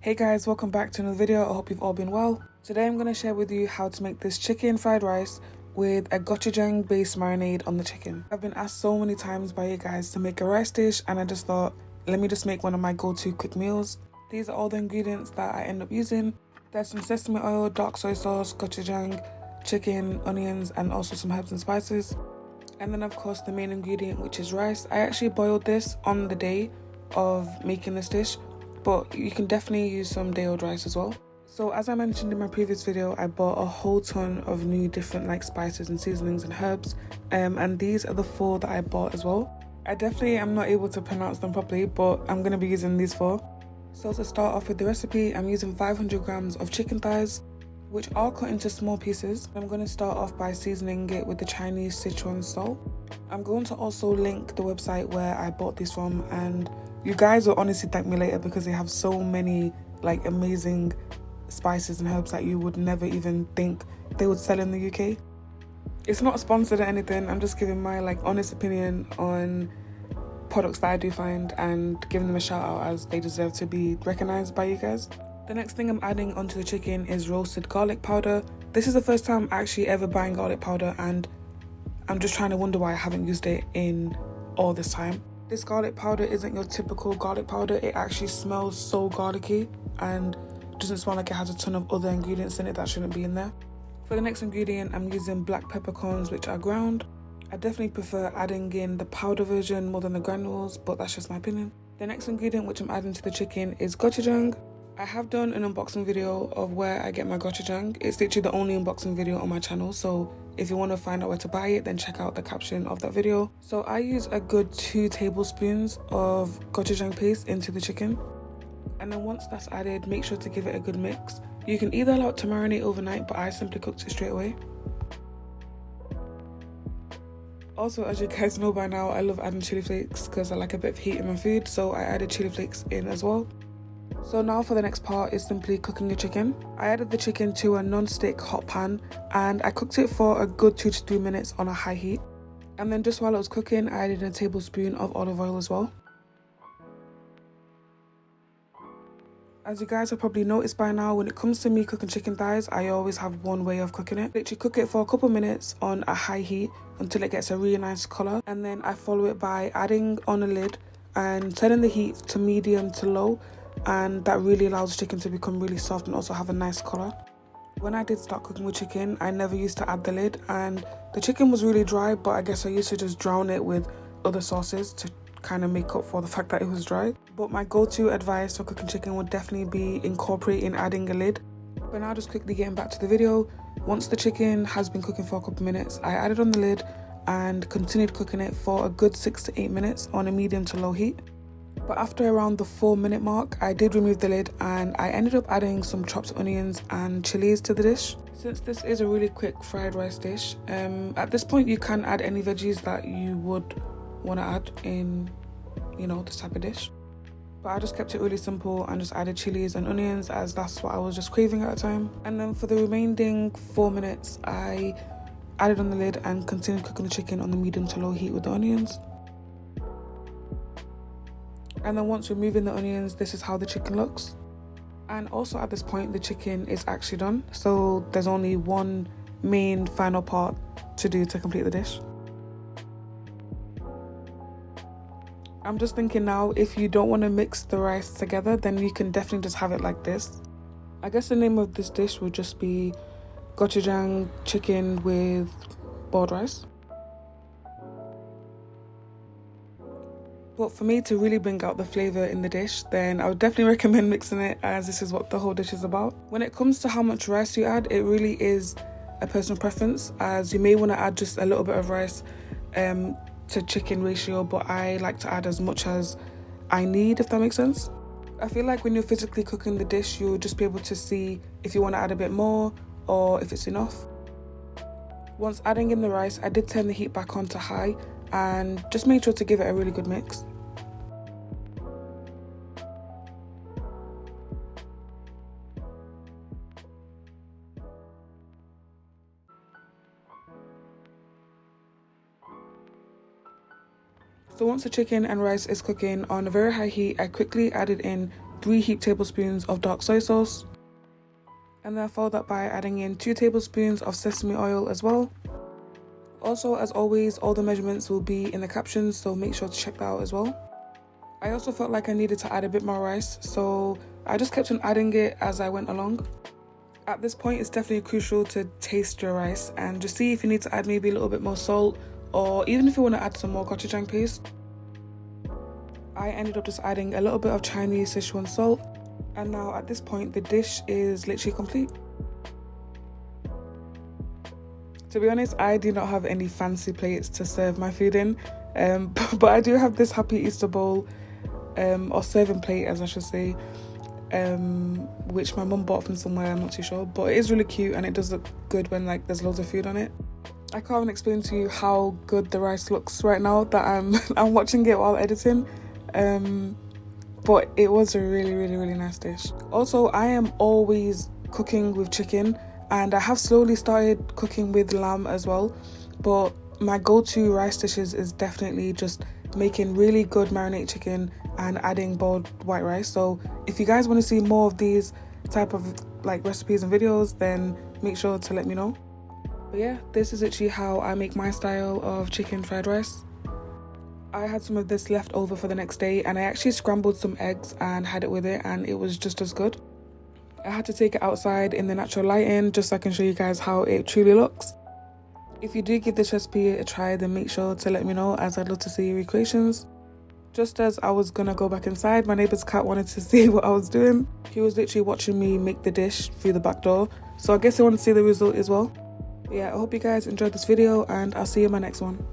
Hey guys, welcome back to another video. I hope you've all been well. Today I'm going to share with you how to make this chicken fried rice with a gochujang based marinade on the chicken. I've been asked so many times by you guys to make a rice dish, and I just thought, let me just make one of my go-to quick meals. These are all the ingredients that I end up using. There's some sesame oil, dark soy sauce, gochujang, chicken, onions, and also some herbs and spices. And then of course the main ingredient, which is rice. I actually boiled this on the day of making this dish, but you can definitely use some day old rice as well. So as I mentioned in my previous video, I bought a whole ton of new different spices and seasonings and herbs, and these are the 4 that I bought as well. I definitely am not able to pronounce them properly, but I'm going to be using these 4. So to start off with the recipe, I'm using 500 grams of chicken thighs, which are cut into small pieces. I'm going to start off by seasoning it with the Chinese Sichuan salt. I'm going to also link the website where I bought these from, and you guys will honestly thank me later because they have so many amazing spices and herbs that you would never even think they would sell in the UK. It's not sponsored or anything, I'm just giving my honest opinion on products that I do find and giving them a shout out as they deserve to be recognized by you guys. The next thing I'm adding onto the chicken is roasted garlic powder. This is the first time actually ever buying garlic powder, and I'm just trying to wonder why I haven't used it in all this time. This garlic powder isn't your typical garlic powder. It actually smells so garlicky and doesn't smell like it has a ton of other ingredients in it that shouldn't be in there. For the next ingredient, I'm using black peppercorns, which are ground. I definitely prefer adding in the powder version more than the granules, but that's just my opinion. The next ingredient which I'm adding to the chicken is gochujang. I have done an unboxing video of where I get my gochujang. It's literally the only unboxing video on my channel, so if you want to find out where to buy it, then check out the caption of that video. So I use a good 2 tablespoons of gochujang paste into the chicken. And then once that's added, make sure to give it a good mix. You can either allow it to marinate overnight, but I simply cooked it straight away. Also, as you guys know by now, I love adding chili flakes because I like a bit of heat in my food, so I added chili flakes in as well. So now for the next part is simply cooking the chicken. I added the chicken to a non-stick hot pan and I cooked it for a good 2 to 3 minutes on a high heat. And then just while it was cooking, I added a tablespoon of olive oil as well. As you guys have probably noticed by now, when it comes to me cooking chicken thighs, I always have one way of cooking it. Literally cook it for a couple minutes on a high heat until it gets a really nice colour. And then I follow it by adding on a lid and turning the heat to medium to low. And that really allows the chicken to become really soft and also have a nice colour. When I did start cooking with chicken, I never used to add the lid, and the chicken was really dry, but I guess I used to just drown it with other sauces to kind of make up for the fact that it was dry. But my go-to advice for cooking chicken would definitely be incorporating adding a lid. But now just quickly getting back to the video, once the chicken has been cooking for a couple minutes, I added on the lid and continued cooking it for a good 6 to 8 minutes on a medium to low heat. But after around the 4-minute mark, I did remove the lid and I ended up adding some chopped onions and chillis to the dish. Since this is a really quick fried rice dish, at this point you can add any veggies that you would want to add in, this type of dish. But I just kept it really simple and just added chillis and onions as that's what I was just craving at the time. And then for the remaining 4 minutes, I added on the lid and continued cooking the chicken on the medium to low heat with the onions. And then once removing the onions, this is how the chicken looks. And also at this point, the chicken is actually done. So there's only one main final part to do to complete the dish. I'm just thinking now, if you don't want to mix the rice together, then you can definitely just have it like this. I guess the name of this dish would just be gochujang chicken with boiled rice. But for me to really bring out the flavour in the dish, then I would definitely recommend mixing it, as this is what the whole dish is about. When it comes to how much rice you add, it really is a personal preference, as you may want to add just a little bit of rice to chicken ratio, but I like to add as much as I need, if that makes sense. I feel like when you're physically cooking the dish, you'll just be able to see if you want to add a bit more or if it's enough. Once adding in the rice, I did turn the heat back on to high and just made sure to give it a really good mix. So once the chicken and rice is cooking on a very high heat, I quickly added in 3 heaped tablespoons of dark soy sauce. And then I followed that by adding in 2 tablespoons of sesame oil as well. Also, as always, all the measurements will be in the captions, so make sure to check that out as well. I also felt like I needed to add a bit more rice, so I just kept on adding it as I went along. At this point, it's definitely crucial to taste your rice and just see if you need to add maybe a little bit more salt, or even if you want to add some more gochujang paste. I ended up just adding a little bit of Chinese Sichuan salt, and now at this point the dish is literally complete. To be honest, I do not have any fancy plates to serve my food in, but I do have this Happy Easter bowl, or serving plate as I should say, which my mum bought from somewhere, I'm not too sure, but it is really cute and it does look good when like there's loads of food on it. I can't even explain to you how good the rice looks right now that I'm watching it while editing, but it was a really nice dish. Also, I am always cooking with chicken, and I have slowly started cooking with lamb as well, but my go-to rice dishes is definitely just making really good marinated chicken and adding boiled white rice. So if you guys want to see more of these type of like recipes and videos, then make sure to let me know. But yeah, this is actually how I make my style of chicken fried rice. I had some of this left over for the next day, and I actually scrambled some eggs and had it with it, and it was just as good. I had to take it outside in the natural lighting just so I can show you guys how it truly looks. If you do give this recipe a try, then make sure to let me know, as I'd love to see your recreations. Just as I was gonna go back inside, my neighbour's cat wanted to see what I was doing. He was literally watching me make the dish through the back door, so I guess he wanted to see the result as well. But yeah, I hope you guys enjoyed this video, and I'll see you in my next one.